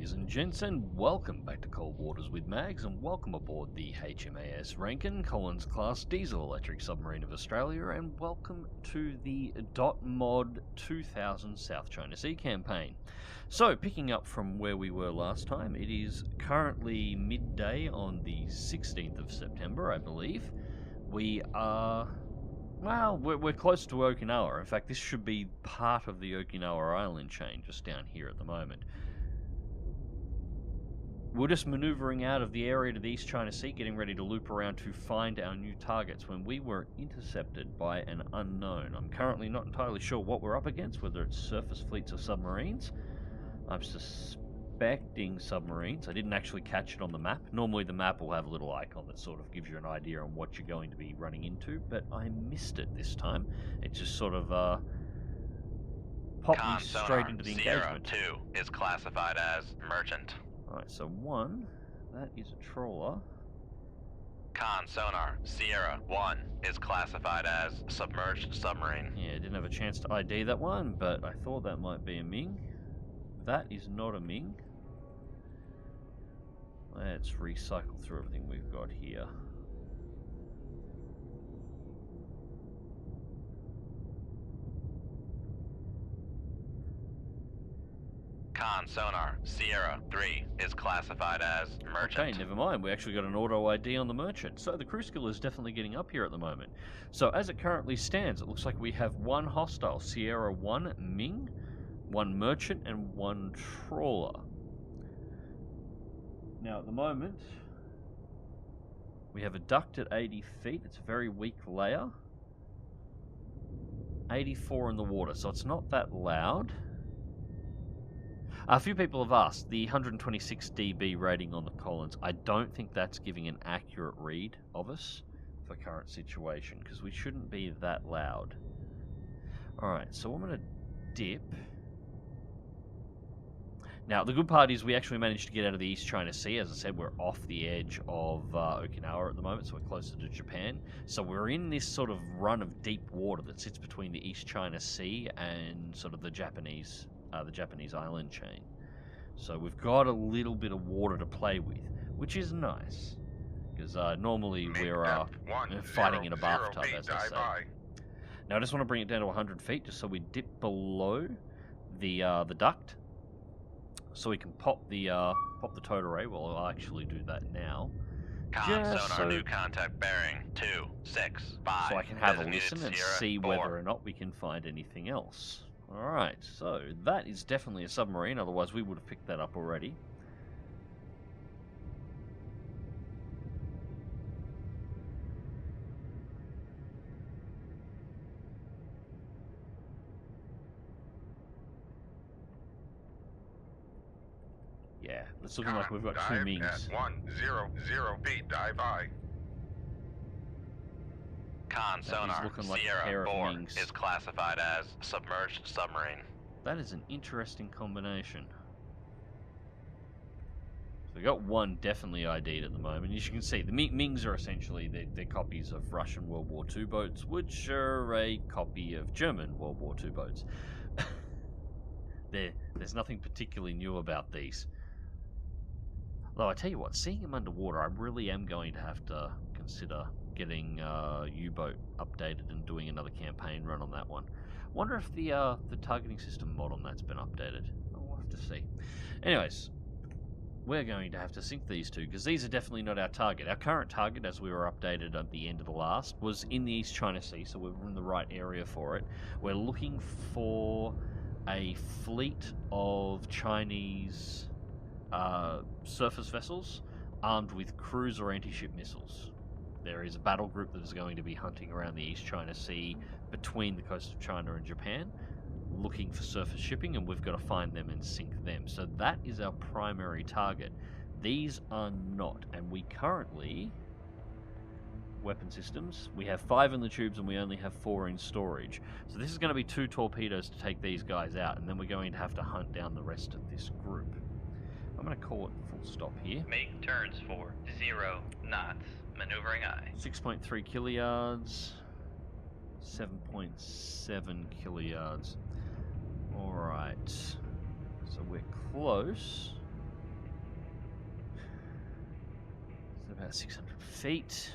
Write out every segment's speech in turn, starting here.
ladies and gents, and welcome back to Cold Waters with Mags, and welcome aboard the HMAS Rankin, Collins-class diesel-electric submarine of Australia, and welcome to the DotMod 2000 South China Sea campaign. So, picking up from where we were last time, it is currently midday on the 16th of September, I believe. We are... well, we're close to Okinawa. In fact, this should be part of the Okinawa island chain, just down here at the moment. We're just manoeuvring out of the area to the East China Sea, getting ready to loop around to find our new targets when we were intercepted by an unknown. I'm currently not entirely sure what we're up against, whether it's surface fleets or submarines. I'm suspecting submarines. I didn't actually catch it on the map. Normally the map will have a little icon that sort of gives you an idea on what you're going to be running into, but I missed it this time. It just sort of popped me straight into the engagement. Sierra 2 is classified as merchant. Alright, so 1, that is a trawler. Con sonar Sierra 1 is classified as submerged submarine. Yeah, I didn't have a chance to ID that one, but I thought that might be a Ming. That is not a Ming. Let's recycle through everything we've got here. Con sonar Sierra 3 is classified as merchant. Okay, never mind. We actually got an auto ID on the merchant. So the crew skill is definitely getting up here at the moment. So as it currently stands, it looks like we have 1 hostile, Sierra 1 Ming, 1 merchant, and 1 trawler. Now at the moment, we have a duct at 80 feet. It's a very weak layer. 84 in the water, so it's not that loud. A few people have asked, the 126 dB rating on the Collins, I don't think that's giving an accurate read of us for current situation, because we shouldn't be that loud. Alright, so I'm going to dip. Now, the good part is we actually managed to get out of the East China Sea. As I said, we're off the edge of Okinawa at the moment, so we're closer to Japan. So we're in this sort of run of deep water that sits between the East China Sea and sort of the Japanese island chain. So we've got a little bit of water to play with, which is nice, because normally we're fighting in a bathtub, as they say. Now I just want to bring it down to 100 feet, just so we dip below the duct, so we can pop the towed array. Well, I'll actually do that now. Con sonar new contact bearing 265. So I can have a listen and see whether or not we can find anything else. Alright, so that is definitely a submarine, otherwise we would have picked that up already. Yeah, it's looking like we've got 2 Mings. At 100 feet, dive high. Con sonar like Sierra 4 is classified as submerged submarine. That is an interesting combination. So we got 1 definitely ID'd at the moment. As you can see, the Mings are essentially they're copies of Russian World War II boats, which are a copy of German World War II boats. There's nothing particularly new about these. Though I tell you what, seeing them underwater, I really am going to have to consider getting U-boat updated and doing another campaign run on that one. Wonder if the targeting system mod on that's been updated. We'll have to see. Anyways, we're going to have to sink these 2, because these are definitely not our target. Our current target, as we were updated at the end of the last, was in the East China Sea, so we're in the right area for it. We're looking for a fleet of Chinese surface vessels armed with cruise or anti-ship missiles. There is a battle group that is going to be hunting around the East China Sea between the coast of China and Japan, looking for surface shipping, and we've got to find them and sink them. So that is our primary target. These are not, and we currently... weapon systems. We have 5 in the tubes and we only have 4 in storage. So this is going to be 2 torpedoes to take these guys out, and then we're going to have to hunt down the rest of this group. I'm going to call it full stop here. Make turns for 0 knots. Maneuvering eye. 6.3 kiluyards. 7.7 kiluyards. Alright. So we're close. about 600 feet.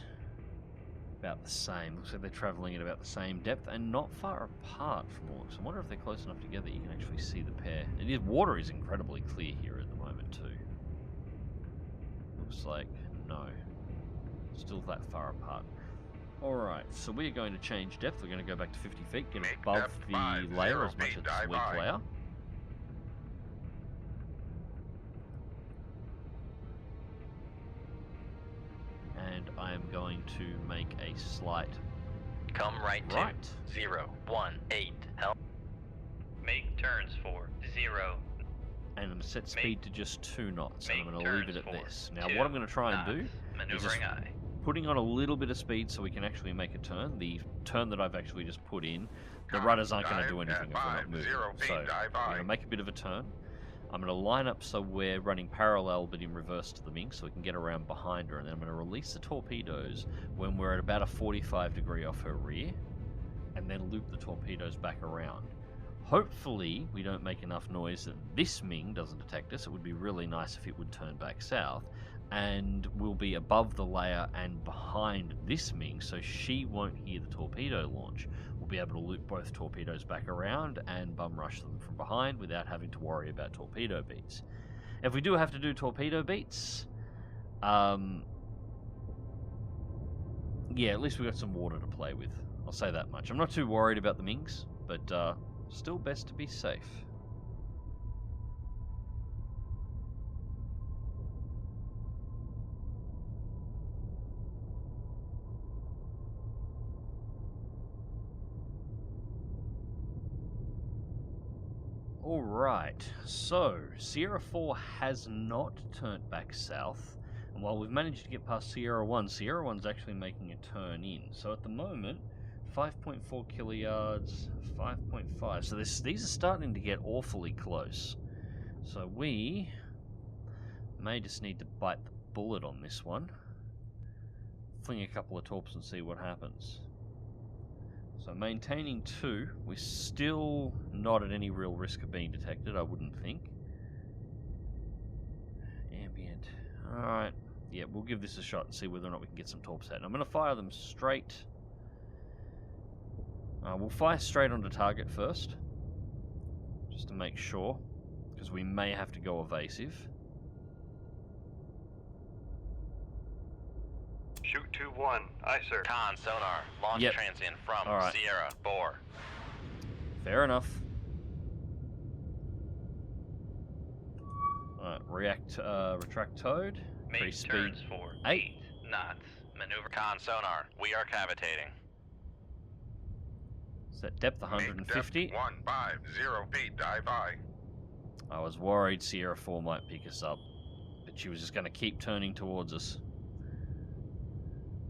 About the same. Looks like they're travelling at about the same depth and not far apart from all looks. I wonder if they're close enough together you can actually see the pair. Water is incredibly clear here at the moment too. Looks like no. Still that far apart. Alright, so we're going to change depth. We're going to go back to 50 feet, get above the layer as much as it's weak layer. And I am going to make a slight Come right, 0, 1, 8, help. Make turns for 0. And I'm going to set speed to just 2 knots. And I'm going to leave it at this. Now what I'm going to try and do is just putting on a little bit of speed so we can actually make a turn. The turn that I've actually just put in, the rudders aren't going to do anything if we're not moving. So I'm going to make a bit of a turn. I'm going to line up so we're running parallel but in reverse to the Ming so we can get around behind her, and then I'm going to release the torpedoes when we're at about a 45 degree off her rear, and then loop the torpedoes back around. Hopefully we don't make enough noise that this Ming doesn't detect us. It would be really nice if it would turn back south, and we'll be above the layer and behind this Ming so she won't hear the torpedo launch. We'll be able to loop both torpedoes back around and bum rush them from behind without having to worry about torpedo beats. If we do have to do torpedo beats, yeah, at least we've got some water to play with. I'll say that much. I'm not too worried about the Mings, but still best to be safe. Alright, so Sierra 4 has not turned back south, and while we've managed to get past Sierra 1, Sierra 1's actually making a turn in. So at the moment, 5.4 kiloyards, 5.5. So these are starting to get awfully close. So we may just need to bite the bullet on this one. Fling a couple of torps and see what happens. So maintaining 2, we're still not at any real risk of being detected, I wouldn't think. Ambient. Alright, yeah, we'll give this a shot and see whether or not we can get some torps out. And I'm going to fire them straight. We'll fire straight onto target first, just to make sure, because we may have to go evasive. Shoot 2-1. Aye, sir. Con, sonar. Launch transient from Sierra 4. Fair enough. Alright, retract towed. Make turns for 8 knots. Maneuver. Con, sonar. We are cavitating. Set depth 150. 150 feet, dive high. I was worried Sierra 4 might pick us up, but she was just going to keep turning towards us.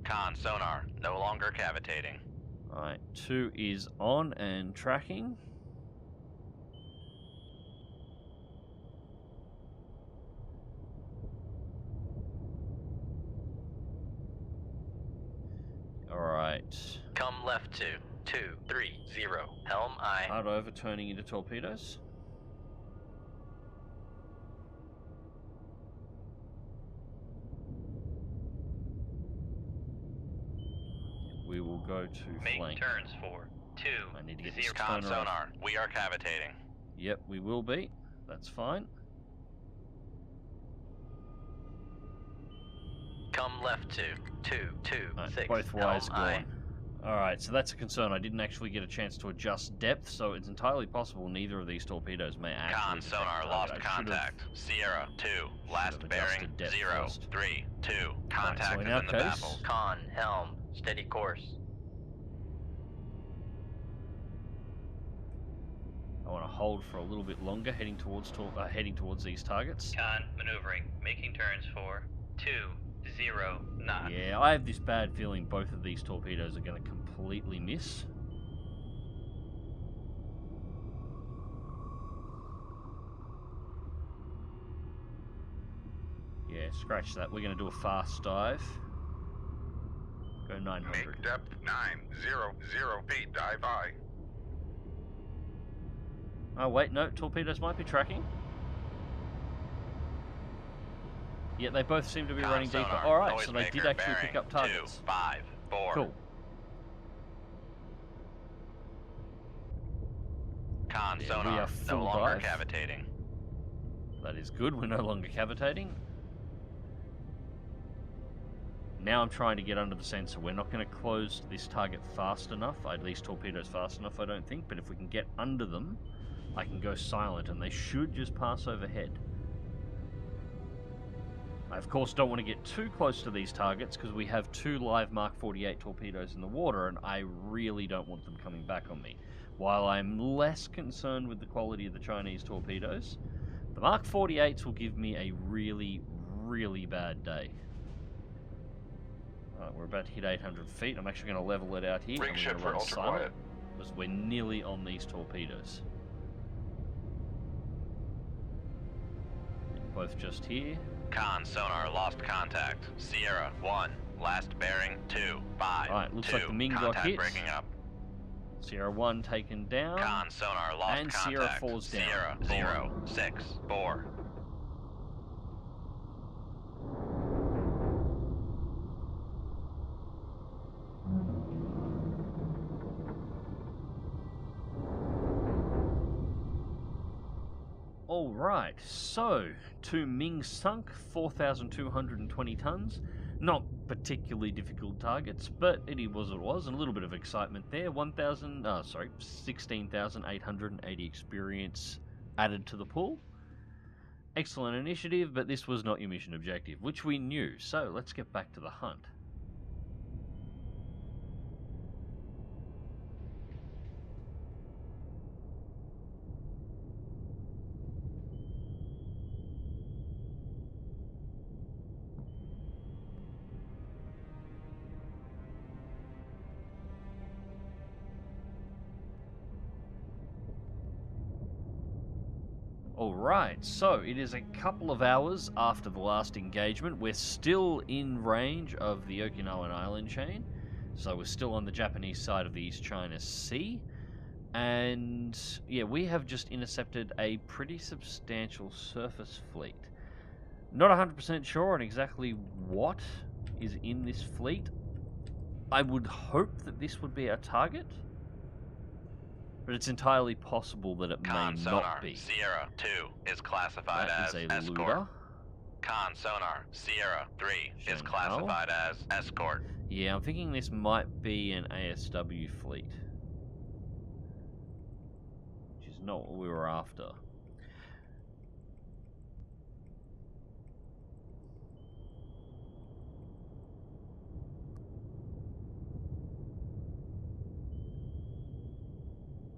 Con, sonar. No longer cavitating. Alright, 2 is on and tracking. Alright. Come left to 230. Helm aye. Hard over turning into torpedoes. We will go to Make flank. turns for 2. I need to get this Con, toner up. sonar. We are cavitating. Yep, we will be. That's fine. Come left to 226. Both wires Helm aye. gone. Alright, so that's a concern. I didn't actually get a chance to adjust depth, so it's entirely possible neither of these torpedoes may actually Con, sonar. Lost contact. Sierra 2. Last bearing 032. Contact so is in our in the case, baffles. Con, helm, steady course. I want to hold for a little bit longer, heading towards these targets. Con, maneuvering, making turns for 20 knots. Yeah, I have this bad feeling both of these torpedoes are going to completely miss. Yeah, scratch that. We're going to do a fast dive. Go 900. Make depth 900 feet, dive high. Oh wait, no, torpedoes might be tracking. Yeah, they both seem to be Con running deeper. sonar, Alright, so they did noisemaker actually pick up bearing targets. 254. Cool. Con Yeah, we sonar, are full no longer dive. cavitating. That is good, we're no longer cavitating. Now I'm trying to get under the sensor. We're not going to close this target fast enough, these torpedoes fast enough, I don't think, but if we can get under them, I can go silent, and they should just pass overhead. I, of course, don't want to get too close to these targets, because we have 2 live Mark 48 torpedoes in the water, and I really don't want them coming back on me. While I'm less concerned with the quality of the Chinese torpedoes, the Mark 48s will give me a really, really bad day. Alright, we're about to hit 800 feet. I'm actually going to level it out here. Rig and ship we're for going to run ultra silent, quiet. because we're nearly on these torpedoes. Both just here. Con sonar lost contact. Sierra 1, last bearing 25. Alright, looks like the Ming got contact hit. breaking up. Sierra 1 taken down. Con sonar lost and contact. Sierra 4's down. Sierra 0, 6, 4. Alright, so 2 Ming sunk, 4,220 tons. Not particularly difficult targets, but it was what it was, and a little bit of excitement there. 16,880 experience added to the pool. Excellent initiative, but this was not your mission objective, which we knew, so let's get back to the hunt. Alright, so it is a couple of hours after the last engagement. We're still in range of the Okinawan island chain, so we're still on the Japanese side of the East China Sea. And yeah, we have just intercepted a pretty substantial surface fleet. Not 100% sure on exactly what is in this fleet. I would hope that this would be our target, but it's entirely possible that it Con may sonar, not be. Sierra 2 is classified That as is a escort. Luda. Con sonar, Sierra 3 is Chengdu. classified as escort. Yeah, I'm thinking this might be an ASW fleet, which is not what we were after.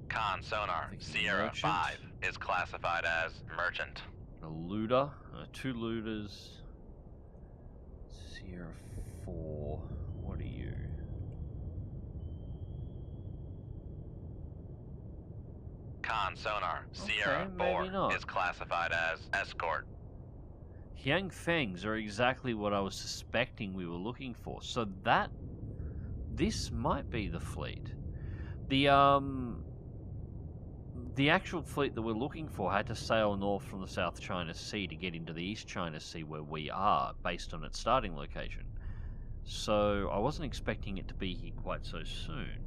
Con sonar, Thinking Sierra merchant. 5 is classified as merchant. A Luda, 2 Ludas, Sierra 4, what are you? Con sonar, Sierra Okay, maybe 4 not. is classified as escort. Yang Fengs are exactly what I was suspecting we were looking for. So this might be the fleet. The actual fleet that we're looking for had to sail north from the South China Sea to get into the East China Sea where we are, based on its starting location. So I wasn't expecting it to be here quite so soon.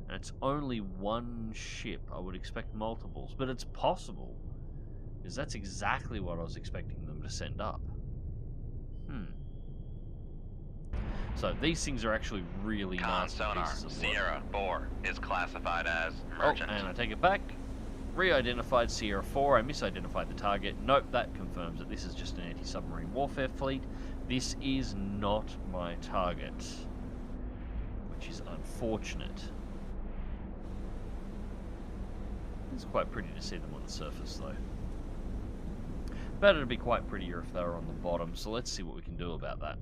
And it's only one ship. I would expect multiples, but it's possible, because that's exactly what I was expecting them to send up. So these things are actually really Con nice sonar, pieces of work. Sierra 4 is classified as merchant. Oh, and I take it back. Re-identified Sierra 4. I misidentified the target. Nope, that confirms that this is just an anti-submarine warfare fleet. This is not my target, which is unfortunate. It's quite pretty to see them on the surface, though. But it'd be quite prettier if they were on the bottom, so let's see what we can do about that.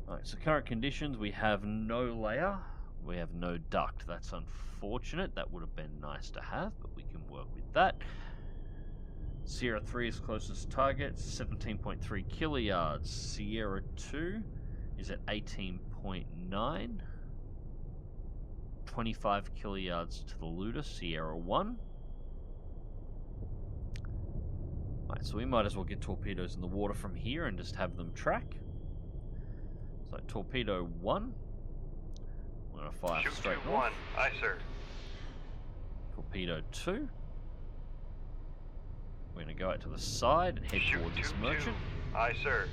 Alright, so current conditions, we have no layer, we have no duct. That's unfortunate. That would have been nice to have, but we can work with that. Sierra 3 is closest target, 17.3 kiloyards. Sierra 2 is at 18.9. 25 kiloyards to the Luda, Sierra 1. Right, Alright, so we might as well get torpedoes in the water from here and just have them track. So torpedo 1. I'm going to fire Shoot straight 2-1. north. Aye, sir. Torpedo 2. We're going to go out to the side and head Shoot towards this 2-2. merchant. Aye, sir.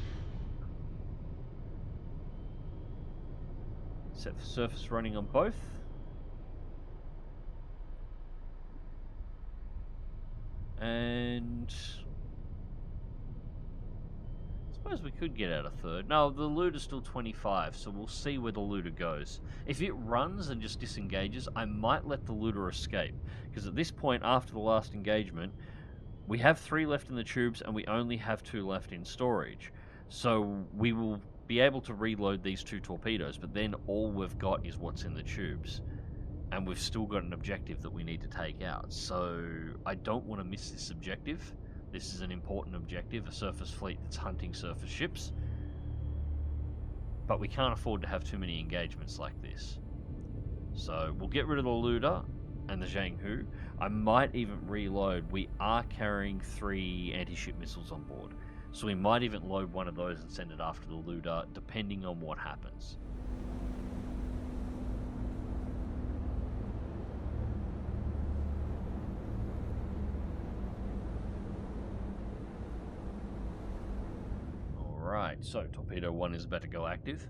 Set the surface running on both. And I suppose we could get out a third. No, the Luda's still 25, so we'll see where the Luda goes. If it runs and just disengages, I might let the Luda escape. Because at this point, after the last engagement, we have 3 left in the tubes and we only have 2 left in storage. So we will be able to reload these 2 torpedoes, but then all we've got is what's in the tubes. And we've still got an objective that we need to take out. So I don't want to miss this objective. This is an important objective, a surface fleet that's hunting surface ships. But we can't afford to have too many engagements like this. So we'll get rid of the Luda and the Chengdu. I might even reload. We are carrying 3 anti-ship missiles on board. So we might even load one of those and send it after the Luda, depending on what happens. Alright, so torpedo 1 is about to go active.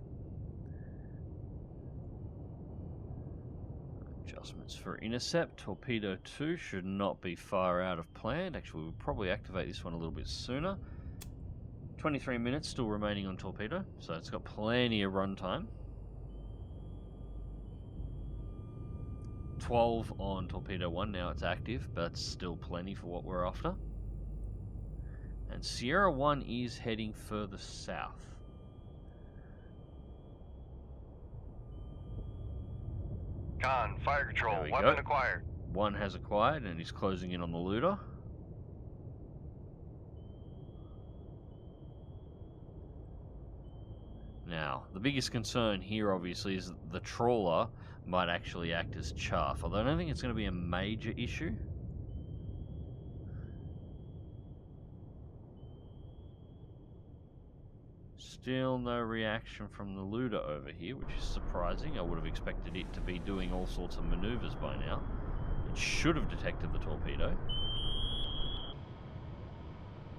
Adjustments for intercept. Torpedo 2 should not be far out of plan. Actually, we'll probably activate this one a little bit sooner. 23 minutes still remaining on torpedo, so it's got plenty of run time. 12 on torpedo 1, now it's active, but still plenty for what we're after. And Sierra 1 is heading further south. Con, fire control, There we weapon go. acquired. 1 has acquired and he's closing in on the Luda. Now, the biggest concern here obviously is that the trawler might actually act as chaff, although I don't think it's going to be a major issue. Still no reaction from the Luda over here, which is surprising. I would have expected it to be doing all sorts of maneuvers by now. It should have detected the torpedo.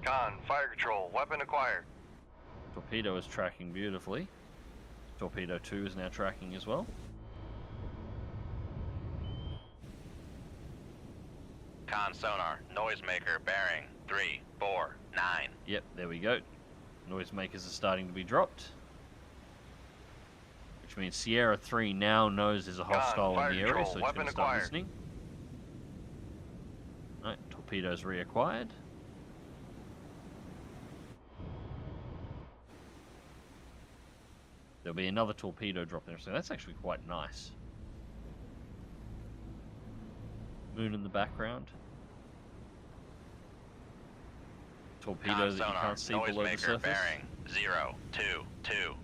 Con, fire control, weapon acquired. Torpedo is tracking beautifully. Torpedo 2 is now tracking as well. Con sonar, noisemaker bearing 349. Yep, there we go. Noisemakers are starting to be dropped. Which means Sierra 3 now knows there's a hostile in the area, so it's going to start listening. Alright, torpedoes reacquired. There'll be another torpedo drop there, so that's actually quite nice. Moon in the background. Torpedo that you can't see below the surface. Bearing 022.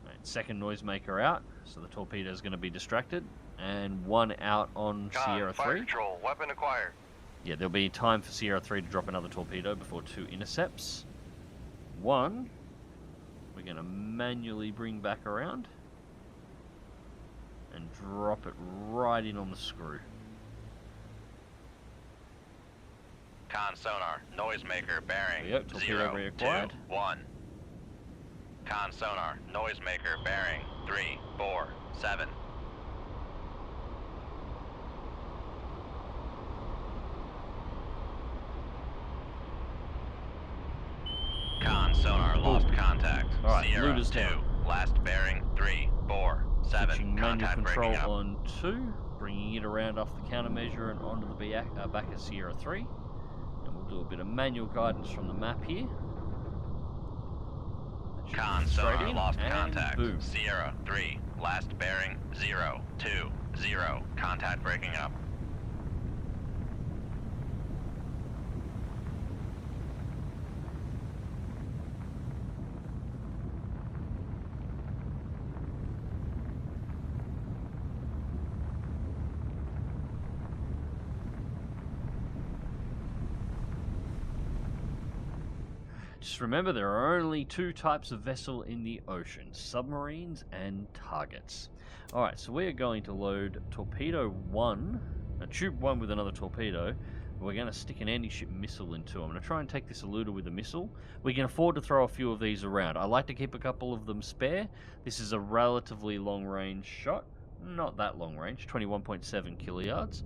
Right, second noisemaker out, so the torpedo is going to be distracted, and 1 out on Sierra 3. Fire control, weapon acquired. Yeah, there'll be time for Sierra 3 to drop another torpedo before 2 intercepts. 1, we're going to manually bring back around and drop it right in on the screw. Con sonar, noisemaker bearing Yep, torpedo reacquired. 021. Con sonar, noisemaker bearing 347. Con sonar lost contact. Alright, Sierra Luda's 2, down. last bearing 347. Switching manual Contact control breaking up. on 2, bringing it around off the countermeasure and onto the back of Sierra 3. And we'll do a bit of manual guidance from the map here. Con Straight sonar in, lost and contact. boom. Sierra 3, last bearing 020. Contact breaking up. Just remember, there are only two types of vessel in the ocean, submarines and targets. Alright, so we are going to load torpedo 1, tube 1 with another torpedo. We're going to stick an anti-ship missile into. I'm going to try and take this Luda with a missile. We can afford to throw a few of these around. I like to keep a couple of them spare. This is a relatively long-range shot. Not that long range, 21.7 kiloyards.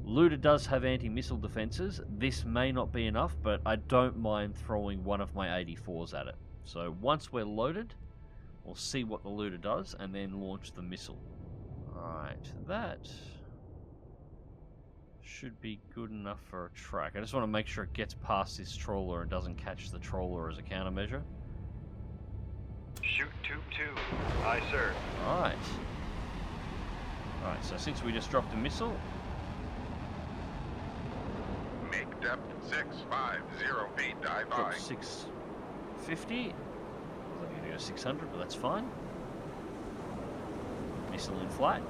Luda does have anti-missile defenses. This may not be enough, but I don't mind throwing one of my 84s at it. So once we're loaded, we'll see what the Luda does and then launch the missile. Alright, that should be good enough for a track. I just want to make sure it gets past this trawler and doesn't catch the trawler as a countermeasure. Shoot tube 2. Aye, sir. Alright. Alright, so since we just dropped a missile, Make depth 650 feet, dive drop by. 650. I was looking to go 600, but that's fine. Missile in flight.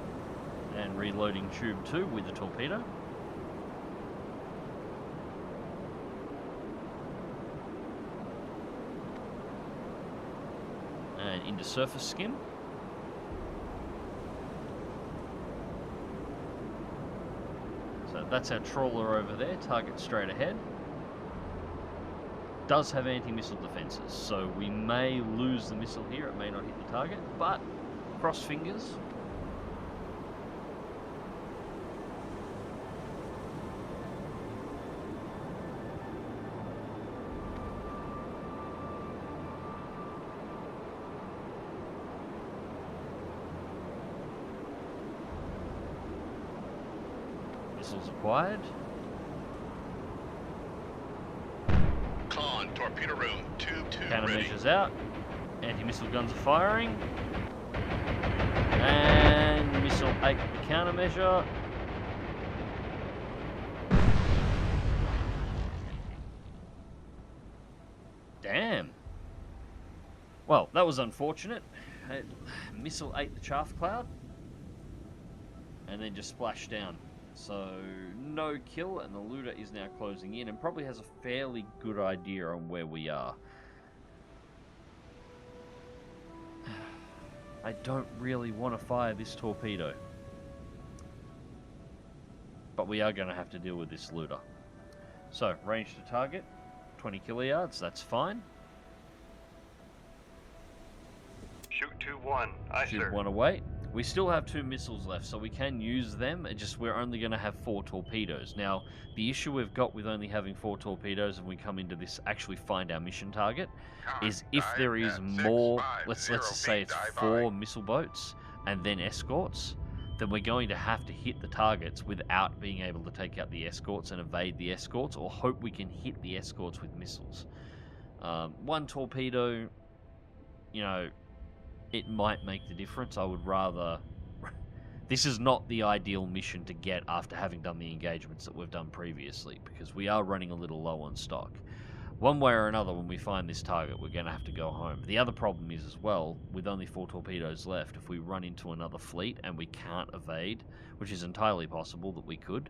And reloading tube 2 with the torpedo. And into surface skim. So that's our trawler over there, target straight ahead. Does have anti-missile defenses, so we may lose the missile here, it may not hit the target, but cross fingers. Missiles acquired. Con, torpedo room, tube 2 ready. Countermeasures out. Anti-missile guns are firing. And missile 8 the countermeasure. Damn. Well, that was unfortunate. Missile 8 the chaff cloud. And then just splashed down. So, no kill, and the Luda is now closing in and probably has a fairly good idea on where we are. I don't really want to fire this torpedo. But we are going to have to deal with this Luda. So, range to target, 20 kiloyards, that's fine. Shoot tube 1. Aye, Tube sir. 1 away. We still have 2 missiles left, so we can use them. It's just we're only going to have 4 torpedoes. Now, the issue we've got with only having 4 torpedoes and we come into this actually find our mission target is if there is more, let's just say it's 4 missile boats and then escorts, then we're going to have to hit the targets without being able to take out the escorts and evade the escorts, or hope we can hit the escorts with missiles. 1 torpedo, you know, it might make the difference. I would rather... This is not the ideal mission to get after having done the engagements that we've done previously, because we are running a little low on stock. One way or another, when we find this target, we're going to have to go home. The other problem is as well, with only 4 torpedoes left, if we run into another fleet and we can't evade, which is entirely possible that we could,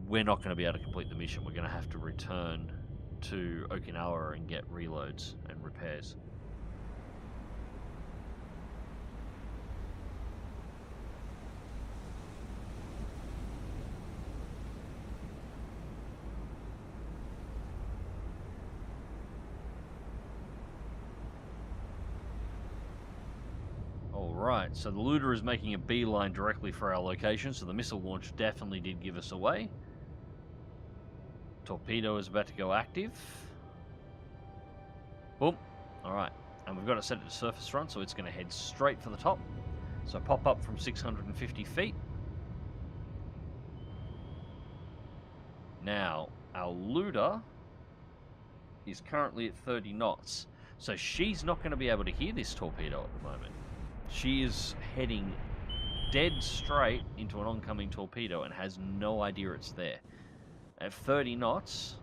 we're not going to be able to complete the mission. We're going to have to return to Okinawa and get reloads and repairs. Alright, so the Luda is making a beeline directly for our location, so the missile launch definitely did give us away. Torpedo is about to go active. Boom. Alright, and we've got it set at the surface front, so it's going to head straight for the top. So pop up from 650 feet. Now, our Luda is currently at 30 knots, so she's not going to be able to hear this torpedo at the moment. She is heading dead straight into an oncoming torpedo and has no idea it's there. At 30 knots,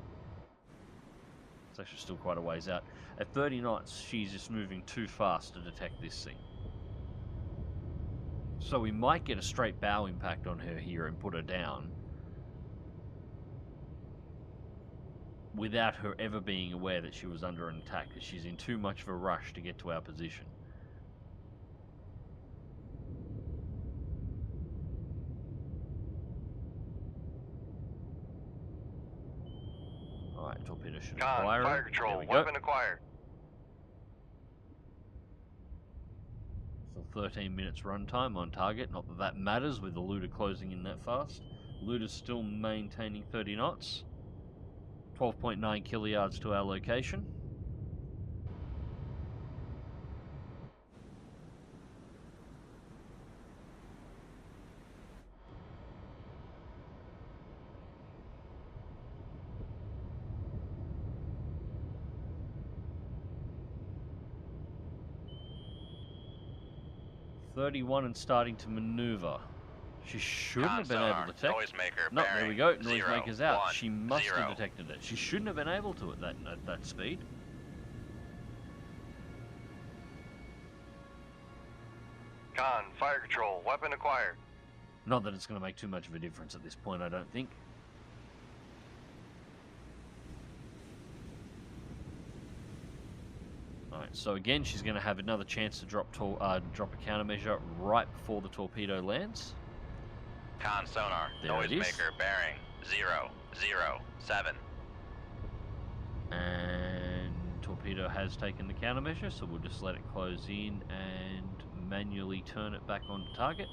it's actually still quite a ways out. At 30 knots, she's just moving too fast to detect this thing. So we might get a straight bow impact on her here and put her down. without her ever being aware that she was under an attack, that she's in too much of a rush to get to our position. Alright, torpedo should acquire Fire her. control, There we weapon go. acquired. So 13 minutes runtime on target. Not that that matters with the Luda closing in that fast. Luda's still maintaining 30 knots. 12.9 kiluyards to our location. .31 and starting to maneuver. She shouldn't have been able to detect. Noisemaker No, there we go. bearing Noisemaker's out. 1, She must 0. have detected it. She shouldn't have been able to at that speed. Con, fire control, weapon acquired. Not that it's going to make too much of a difference at this point, I don't think. Alright, so again, she's going to have another chance to drop a countermeasure right before the torpedo lands. Con sonar, There it is. noisemaker bearing 0, 0, 7. And torpedo has taken the countermeasure, so we'll just let it close in and manually turn it back onto target.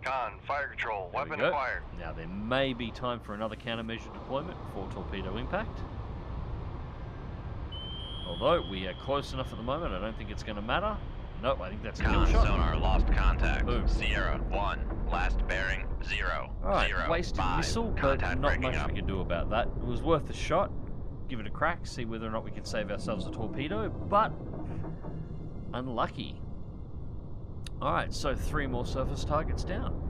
Con, fire control, There we weapon go. acquired. Now there may be time for another countermeasure deployment before torpedo impact. Although we are close enough at the moment, I don't think it's going to matter. Nope, I think that's a kill Con shot. sonar lost contact. Boom. Sierra 1, last bearing 0, Alright, 0, wasted 5. missile, but Contact not breaking much up. we can do about that. It was worth a shot. Give it a crack, see whether or not we can save ourselves a torpedo, but unlucky. Alright, so 3 more surface targets down.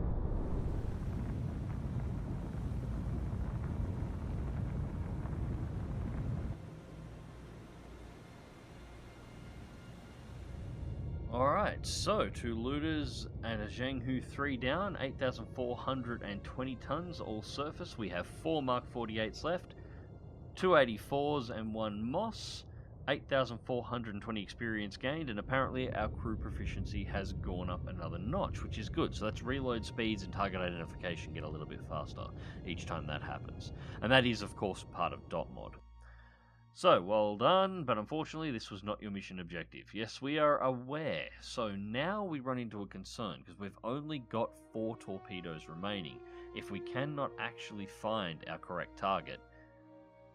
Alright, so 2 Ludas and a Chengdu 3 down, 8,420 tons, all surface. We have 4 Mark 48s left, 2 84s and 1 Moss, 8,420 experience gained, and apparently our crew proficiency has gone up another notch, which is good. So that's reload speeds and target identification get a little bit faster each time that happens. And that is, of course, part of DotMod. So, well done, but unfortunately this was not your mission objective. Yes, we are aware. So now we run into a concern, because we've only got 4 torpedoes remaining. If we cannot actually find our correct target,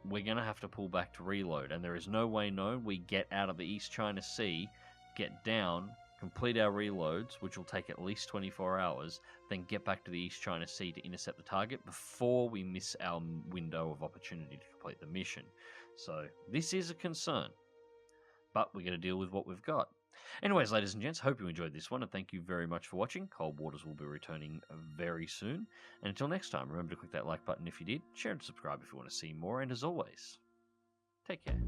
we're going to have to pull back to reload, and there is no way known we get out of the East China Sea, get down, complete our reloads, which will take at least 24 hours, then get back to the East China Sea to intercept the target before we miss our window of opportunity to complete the mission. So this is a concern, but we're going to deal with what we've got. Anyways, ladies and gents, hope you enjoyed this one, and thank you very much for watching. Cold Waters will be returning very soon. And until next time, remember to click that like button if you did, share and subscribe if you want to see more, and as always, take care.